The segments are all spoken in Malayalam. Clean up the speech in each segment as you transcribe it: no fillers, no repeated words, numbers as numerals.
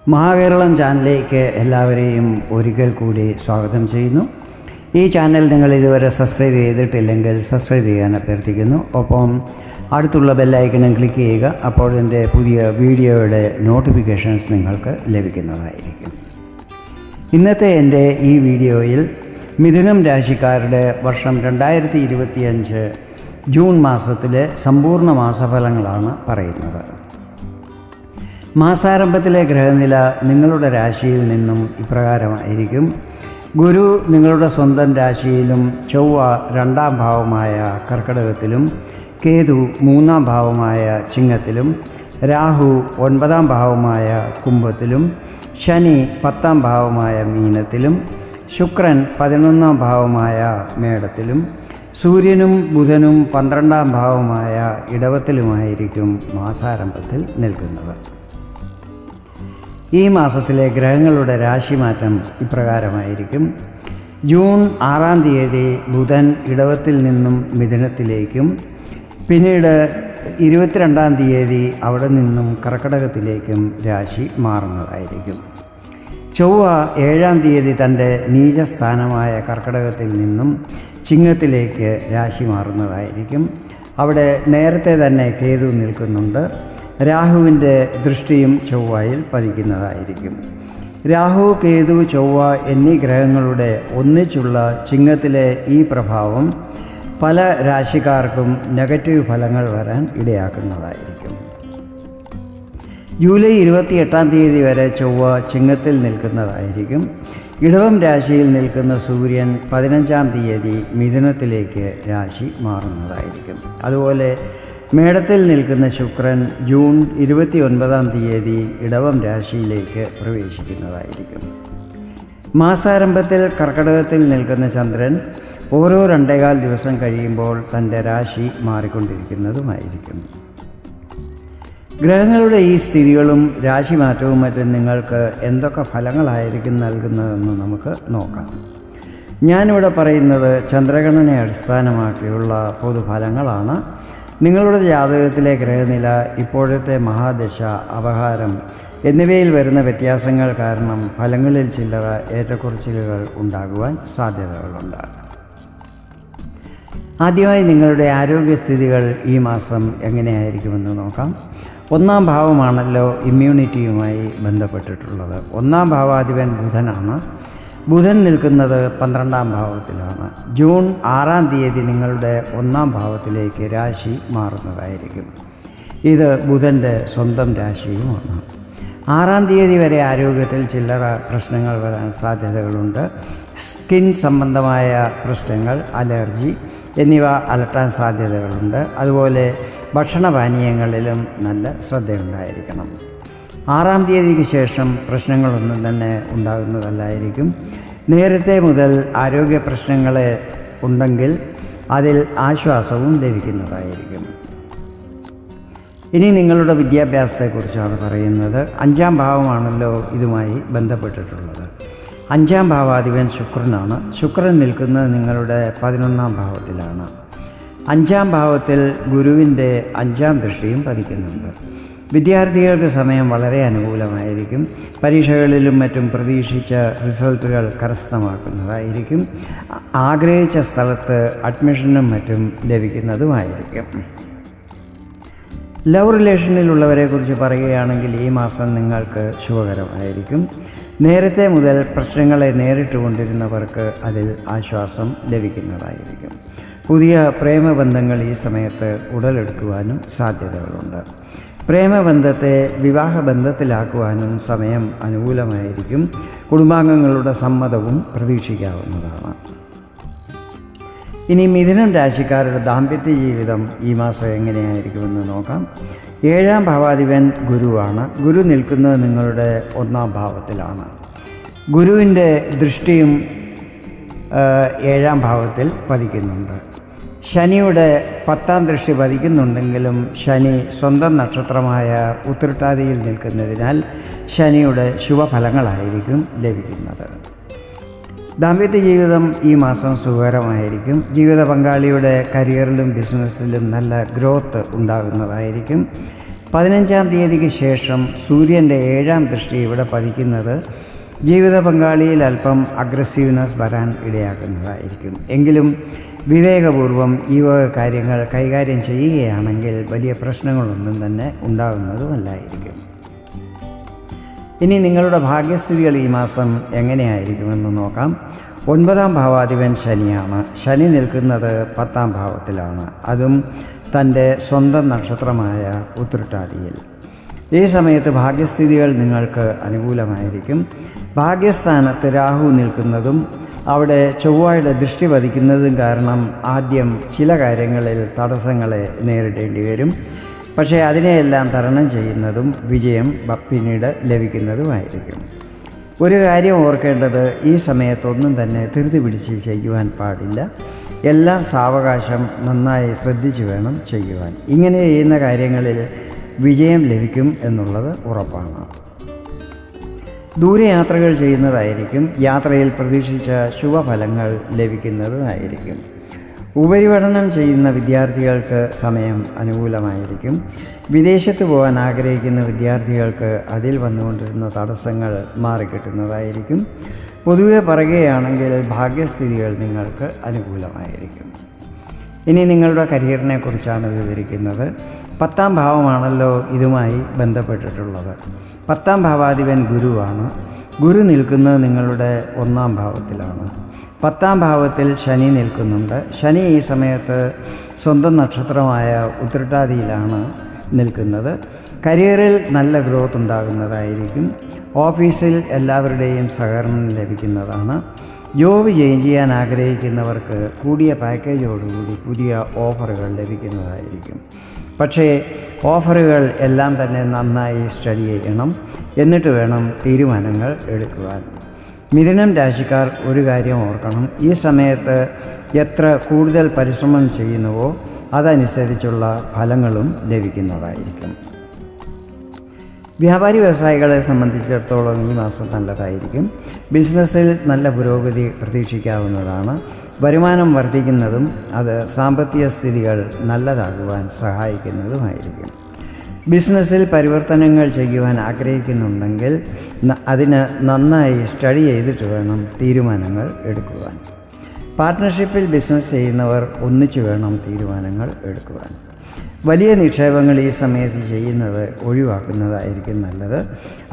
മഹാകേരളം ചാനലിലേക്ക് എല്ലാവരെയും ഒരിക്കൽ കൂടി സ്വാഗതം ചെയ്യുന്നു. ഈ ചാനൽ നിങ്ങൾ ഇതുവരെ സബ്സ്ക്രൈബ് ചെയ്തിട്ടില്ലെങ്കിൽ സബ്സ്ക്രൈബ് ചെയ്യാൻ അഭ്യർത്ഥിക്കുന്നു. ഒപ്പം അടുത്തുള്ള ബെല്ലൈക്കണും ക്ലിക്ക് ചെയ്യുക. അപ്പോൾ എൻ്റെ പുതിയ വീഡിയോയുടെ നോട്ടിഫിക്കേഷൻസ് നിങ്ങൾക്ക് ലഭിക്കുന്നതായിരിക്കും. ഇന്നത്തെ എൻ്റെ ഈ വീഡിയോയിൽ മിഥുനം രാശിക്കാരുടെ വർഷം 2025 ജൂൺ മാസത്തിലെ സമ്പൂർണ്ണ മാസഫലങ്ങളാണ് പറയുന്നത്. മാസാരംഭത്തിലെ ഗ്രഹനില നിങ്ങളുടെ രാശിയിൽ നിന്നും ഇപ്രകാരമായിരിക്കും. ഗുരു നിങ്ങളുടെ സ്വന്തം രാശിയിലും, ചൊവ്വ 2ാം ഭാവമായ കർക്കിടകത്തിലും, കേതു 3ാം ഭാവമായ ചിങ്ങത്തിലും, രാഹു 9ാം ഭാവമായ കുംഭത്തിലും, ശനി 10ാം ഭാവമായ മീനത്തിലും, ശുക്രൻ 11ാം ഭാവമായ മേടത്തിലും, സൂര്യനും ബുധനും 12ാം ഭാവമായ ഇടവത്തിലുമായിരിക്കും മാസാരംഭത്തിൽ നിൽക്കുന്നത്. ഈ മാസത്തിലെ ഗ്രഹങ്ങളുടെ രാശിമാറ്റം ഇപ്രകാരമായിരിക്കും. ജൂൺ 6ാം തീയതി ബുധൻ ഇടവത്തിൽ നിന്നും മിഥുനത്തിലേക്കും, പിന്നീട് 22ാം തീയതി അവിടെ നിന്നും കർക്കിടകത്തിലേക്കും രാശി മാറുന്നതായിരിക്കും. ചൊവ്വ 7ാം തീയതി തൻ്റെ നീചസ്ഥാനമായ കർക്കിടകത്തിൽ നിന്നും ചിങ്ങത്തിലേക്ക് രാശി മാറുന്നതായിരിക്കും. അവിടെ നേരത്തെ തന്നെ കേതു നിൽക്കുന്നുണ്ട്. രാഹുവിൻ്റെ ദൃഷ്ടിയും ചൊവ്വയിൽ പതിക്കുന്നതായിരിക്കും. രാഹു, കേതു, ചൊവ്വ എന്നീ ഗ്രഹങ്ങളുടെ ഒന്നിച്ചുള്ള ചിങ്ങത്തിലെ ഈ പ്രഭാവം പല രാശിക്കാർക്കും നെഗറ്റീവ് ഫലങ്ങൾ വരാൻ ഇടയാക്കുന്നതായിരിക്കും. ജൂലൈ 28ാം തീയതി വരെ ചൊവ്വ ചിങ്ങത്തിൽ നിൽക്കുന്നതായിരിക്കും. ഇടവം രാശിയിൽ നിൽക്കുന്ന സൂര്യൻ 15ാം തീയതി മിഥുനത്തിലേക്ക് രാശി മാറുന്നതായിരിക്കും. അതുപോലെ മേടത്തിൽ നിൽക്കുന്ന ശുക്രൻ ജൂൺ 29ാം തീയതി ഇടവം രാശിയിലേക്ക് പ്രവേശിക്കുന്നതായിരിക്കും. മാസാരംഭത്തിൽ കർക്കിടകത്തിൽ നിൽക്കുന്ന ചന്ദ്രൻ ഓരോ 2.25 ദിവസം കഴിയുമ്പോൾ തൻ്റെ രാശി മാറിക്കൊണ്ടിരിക്കുന്നതുമായിരിക്കും. ഗ്രഹങ്ങളുടെ ഈ സ്ഥിതികളും രാശിമാറ്റവും മറ്റും നിങ്ങൾക്ക് എന്തൊക്കെ ഫലങ്ങളായിരിക്കും നൽകുന്നതെന്ന് നമുക്ക് നോക്കാം. ഞാനിവിടെ പറയുന്നത് ചന്ദ്രഗണനയെ അടിസ്ഥാനമാക്കിയുള്ള പൊതുഫലങ്ങളാണ്. നിങ്ങളുടെ ജാതകത്തിലെ ഗ്രഹനില, ഇപ്പോഴത്തെ മഹാദശ, അപഹാരം എന്നിവയിൽ വരുന്ന വ്യത്യാസങ്ങൾ കാരണം ഫലങ്ങളിൽ ചില്ലറ ഏറ്റക്കുറച്ചിലുകൾ ഉണ്ടാകുവാൻ സാധ്യതകളുണ്ട്. ആദ്യമായി നിങ്ങളുടെ ആരോഗ്യസ്ഥിതികൾ ഈ മാസം എങ്ങനെയായിരിക്കുമെന്ന് നോക്കാം. 1ാം ഭാവമാണല്ലോ ഇമ്മ്യൂണിറ്റിയുമായി ബന്ധപ്പെട്ടിട്ടുള്ളത്. 1ാം ഭാവാധിപൻ ബുധനാണ്. ബുധൻ നിൽക്കുന്നത് 12ാം ഭാവത്തിലാണ്. ജൂൺ 6ാം തീയതി നിങ്ങളുടെ 1ാം ഭാവത്തിലേക്ക് രാശി മാറുന്നതായിരിക്കും. ഇത് ബുധൻ്റെ സ്വന്തം രാശിയുമാണ്. 6ാം തീയതി വരെ ആരോഗ്യത്തിൽ ചില്ലറ പ്രശ്നങ്ങൾ വരാൻ സാധ്യതകളുണ്ട്. സ്കിൻ സംബന്ധമായ പ്രശ്നങ്ങൾ, അലർജി എന്നിവ അലട്ടാൻ സാധ്യതകളുണ്ട്. അതുപോലെ ഭക്ഷണപാനീയങ്ങളിലും നല്ല ശ്രദ്ധയുണ്ടായിരിക്കണം. 6ാം തീയതിക്ക് ശേഷം പ്രശ്നങ്ങളൊന്നും തന്നെ ഉണ്ടാകുന്നതല്ലായിരിക്കും. നേരത്തെ മുതൽ ആരോഗ്യ പ്രശ്നങ്ങൾ ഉണ്ടെങ്കിൽ അതിൽ ആശ്വാസവും ലഭിക്കുന്നതായിരിക്കും. ഇനി നിങ്ങളുടെ വിദ്യാഭ്യാസത്തെക്കുറിച്ചാണ് പറയുന്നത്. 5ാം ഭാവമാണല്ലോ ഇതുമായി ബന്ധപ്പെട്ടിട്ടുള്ളത്. 5ാം ഭാവാധിപൻ ശുക്രനാണ്. ശുക്രൻ നിൽക്കുന്നത് നിങ്ങളുടെ 11ാം ഭാവത്തിലാണ്. 5ാം ഭാവത്തിൽ ഗുരുവിൻ്റെ 5ാം ദൃഷ്ടിയും പതിക്കുന്നുണ്ട്. വിദ്യാർത്ഥികൾക്ക് സമയം വളരെ അനുകൂലമായിരിക്കും. പരീക്ഷകളിലും മറ്റും പ്രതീക്ഷിച്ച റിസൾട്ടുകൾ കരസ്ഥമാക്കുന്നതായിരിക്കും. ആഗ്രഹിച്ച സ്ഥലത്ത് അഡ്മിഷനും മറ്റും ലഭിക്കുന്നതുമായിരിക്കും. ലവ് റിലേഷനിലുള്ളവരെക്കുറിച്ച് പറയുകയാണെങ്കിൽ ഈ മാസം നിങ്ങൾക്ക് ശുഭകരമായിരിക്കും. നേരത്തെ മുതൽ പ്രശ്നങ്ങളെ നേരിട്ടുകൊണ്ടിരുന്നവർക്ക് അതിൽ ആശ്വാസം ലഭിക്കുന്നതായിരിക്കും. പുതിയ പ്രേമബന്ധങ്ങൾ ഈ സമയത്ത് ഉടലെടുക്കുവാനും സാധ്യതകളുണ്ട്. പ്രേമബന്ധത്തെ വിവാഹബന്ധത്തിലാക്കുവാനും സമയം അനുകൂലമായിരിക്കും. കുടുംബാംഗങ്ങളുടെ സമ്മതവും പ്രതീക്ഷിക്കാവുന്നതാണ്. ഇനി മിഥുനം രാശിക്കാരുടെ ദാമ്പത്യ ജീവിതം ഈ മാസം എങ്ങനെയായിരിക്കുമെന്ന് നോക്കാം. 7ാം ഭാവാധിപൻ ഗുരുവാണ്. ഗുരു നിൽക്കുന്നത് നിങ്ങളുടെ 1ാം ഭാവത്തിലാണ്. ഗുരുവിൻ്റെ ദൃഷ്ടിയും 7ാം ഭാവത്തിൽ പതിക്കുന്നുണ്ട്. ശനിയുടെ 10ാം ദൃഷ്ടി പതിക്കുന്നുണ്ടെങ്കിലും ശനി സ്വന്തം നക്ഷത്രമായ ഉത്രട്ടാതിയിൽ നിൽക്കുന്നതിനാൽ ശനിയുടെ ശുഭഫലങ്ങളായിരിക്കും ലഭിക്കുന്നത്. ദാമ്പത്യ ജീവിതം ഈ മാസം സുഖകരമായിരിക്കും. ജീവിത പങ്കാളിയുടെ കരിയറിലും ബിസിനസ്സിലും നല്ല ഗ്രോത്ത് ഉണ്ടാകുന്നതായിരിക്കും. 15-ാം തീയതിക്ക് ശേഷം സൂര്യൻ്റെ 7-ാം ദൃഷ്ടി ഇവിടെ പതിക്കുന്നത് ജീവിത പങ്കാളിയിൽ അല്പം അഗ്രസീവ്നെസ് വരാൻ ഇടയാക്കുന്നതായിരിക്കും. എങ്കിലും വിവേകപൂർവം ഈ വക കാര്യങ്ങൾ കൈകാര്യം ചെയ്യുകയാണെങ്കിൽ വലിയ പ്രശ്നങ്ങളൊന്നും തന്നെ ഉണ്ടാകുന്നതുമല്ലായിരിക്കും. ഇനി നിങ്ങളുടെ ഭാഗ്യസ്ഥിതികൾ ഈ മാസം എങ്ങനെയായിരിക്കുമെന്ന് നോക്കാം. 9-ാം ഭാവാധിപൻ ശനിയാണ്. ശനി നിൽക്കുന്നത് 10-ാം ഭാവത്തിലാണ്, അതും തൻ്റെ സ്വന്തം നക്ഷത്രമായ ഉത്രട്ടാതിയിൽ. ഈ സമയത്ത് ഭാഗ്യസ്ഥിതികൾ നിങ്ങൾക്ക് അനുകൂലമായിരിക്കും. ഭാഗ്യസ്ഥാനത്ത് രാഹു നിൽക്കുന്നതും അവിടെ ചൊവ്വയുടെ ദൃഷ്ടി പതിക്കുന്നതും കാരണം ആദ്യം ചില കാര്യങ്ങളിൽ തടസ്സങ്ങളെ നേരിടേണ്ടി വരും. പക്ഷേ അതിനെയെല്ലാം തരണം ചെയ്യുന്നതും വിജയം പിന്നീട് ലഭിക്കുന്നതുമായിരിക്കും. ഒരു കാര്യം ഓർക്കേണ്ടത്, ഈ സമയത്തൊന്നും തന്നെ ധൃതി പിടിച്ച് ചെയ്യുവാൻ പാടില്ല. എല്ലാം സാവകാശം നന്നായി ശ്രദ്ധിച്ചു വേണം ചെയ്യുവാൻ. ഇങ്ങനെ ചെയ്യുന്ന കാര്യങ്ങളിൽ വിജയം ലഭിക്കും എന്നുള്ളത് ഉറപ്പാണ്. ദൂരയാത്രകൾ ചെയ്യുന്നതായിരിക്കും. യാത്രയിൽ പ്രതീക്ഷിച്ച ശുഭഫലങ്ങൾ ലഭിക്കുന്നതുമായിരിക്കും. ഉപരിപഠനം ചെയ്യുന്ന വിദ്യാർത്ഥികൾക്ക് സമയം അനുകൂലമായിരിക്കും. വിദേശത്ത് പോകാൻ ആഗ്രഹിക്കുന്ന വിദ്യാർത്ഥികൾക്ക് അതിൽ വന്നുകൊണ്ടിരുന്ന തടസ്സങ്ങൾ മാറിക്കിട്ടുന്നതായിരിക്കും. പൊതുവെ പറയുകയാണെങ്കിൽ ഭാഗ്യസ്ഥിതികൾ നിങ്ങൾക്ക് അനുകൂലമായിരിക്കും. ഇനി നിങ്ങളുടെ കരിയറിനെ കുറിച്ചാണ് വിവരിക്കുന്നത്. 10-ാം ഭാവമാണല്ലോ ഇതുമായി ബന്ധപ്പെട്ടിട്ടുള്ളത്. 10-ാം ഭാവാധിപൻ ഗുരുവാണ്. ഗുരു നിൽക്കുന്നത് നിങ്ങളുടെ 1-ാം ഭാവത്തിലാണ്. 10-ാം ഭാവത്തിൽ ശനി നിൽക്കുന്നുണ്ട്. ശനി ഈ സമയത്ത് സ്വന്തം നക്ഷത്രമായ ഉത്രട്ടാതിയിലാണ് നിൽക്കുന്നത്. കരിയറിൽ നല്ല ഗ്രോത്ത് ഉണ്ടാകുന്നതായിരിക്കും. ഓഫീസിൽ എല്ലാവരുടെയും സഹകരണം ലഭിക്കുന്നതാണ്. ജോബ് ചേഞ്ച് ചെയ്യാൻ ആഗ്രഹിക്കുന്നവർക്ക് കൂടിയ പാക്കേജോടുകൂടി പുതിയ ഓഫറുകൾ ലഭിക്കുന്നതായിരിക്കും. പക്ഷേ ഓഫറുകൾ എല്ലാം തന്നെ നന്നായി സ്റ്റഡി ചെയ്യണം, എന്നിട്ട് വേണം തീരുമാനങ്ങൾ എടുക്കുവാൻ. മിഥുനം രാശിക്കാർ ഒരു കാര്യം ഓർക്കണം. ഈ സമയത്ത് എത്ര കൂടുതൽ പരിശ്രമം ചെയ്യുന്നുവോ അതനുസരിച്ചുള്ള ഫലങ്ങളും ലഭിക്കുന്നതായിരിക്കും. വ്യാപാരി വ്യവസായികളെ സംബന്ധിച്ചിടത്തോളം ഈ മാസം നല്ലതായിരിക്കും. ബിസിനസ്സിൽ നല്ല പുരോഗതി പ്രതീക്ഷിക്കാവുന്നതാണ്. വരുമാനം വർദ്ധിക്കുന്നതും അത് സാമ്പത്തിക സ്ഥിതികൾ നല്ലതാകുവാൻ സഹായിക്കുന്നതുമായിരിക്കും. ബിസിനസ്സിൽ പരിവർത്തനങ്ങൾ ചെയ്യുവാൻ ആഗ്രഹിക്കുന്നുണ്ടെങ്കിൽ അതിന് നന്നായി സ്റ്റഡി ചെയ്തിട്ട് വേണം തീരുമാനങ്ങൾ എടുക്കുവാൻ. പാർട്ട്ണർഷിപ്പിൽ ബിസിനസ് ചെയ്യുന്നവർ ഒന്നിച്ചു വേണം തീരുമാനങ്ങൾ എടുക്കുവാൻ. വലിയ നിക്ഷേപങ്ങൾ ഈ സമയത്ത് ചെയ്യുന്നത് ഒഴിവാക്കുന്നതായിരിക്കും നല്ലത്.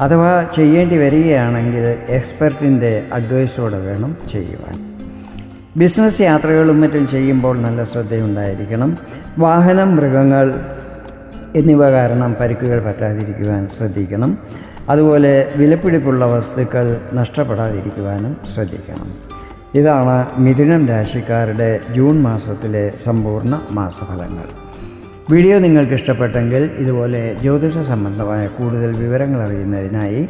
അഥവാ ചെയ്യേണ്ടി വരികയാണെങ്കിൽ എക്സ്പെർട്ടിൻ്റെ അഡ്വൈസോടെ വേണം ചെയ്യുവാൻ. ബിസിനസ് യാത്രകളും മറ്റും ചെയ്യുമ്പോൾ നല്ല ശ്രദ്ധയുണ്ടായിരിക്കണം. വാഹനം, മൃഗങ്ങൾ എന്നിവ കാരണം പരിക്കുകൾ പറ്റാതിരിക്കുവാൻ ശ്രദ്ധിക്കണം. അതുപോലെ വിലപിടിപ്പുള്ള വസ്തുക്കൾ നഷ്ടപ്പെടാതിരിക്കുവാനും ശ്രദ്ധിക്കണം. ഇതാണ് മിഥുനം രാശിക്കാരുടെ ജൂൺ മാസത്തിലെ സമ്പൂർണ്ണ മാസഫലങ്ങൾ. വീഡിയോ നിങ്ങൾക്ക് ഇഷ്ടപ്പെട്ടെങ്കിൽ ഇതുപോലെ ജ്യോതിഷ സംബന്ധമായ കൂടുതൽ വിവരങ്ങൾ അറിയുന്നതിനായി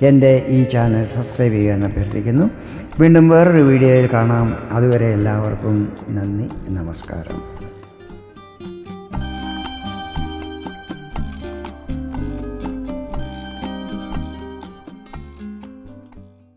എൻ്റെ ഈ ചാനൽ സബ്സ്ക്രൈബ് ചെയ്യാൻ അഭ്യർത്ഥിക്കുന്നു. വീണ്ടും വേറൊരു വീഡിയോയിൽ കാണാം. അതുവരെ എല്ലാവർക്കും നന്ദി, നമസ്കാരം.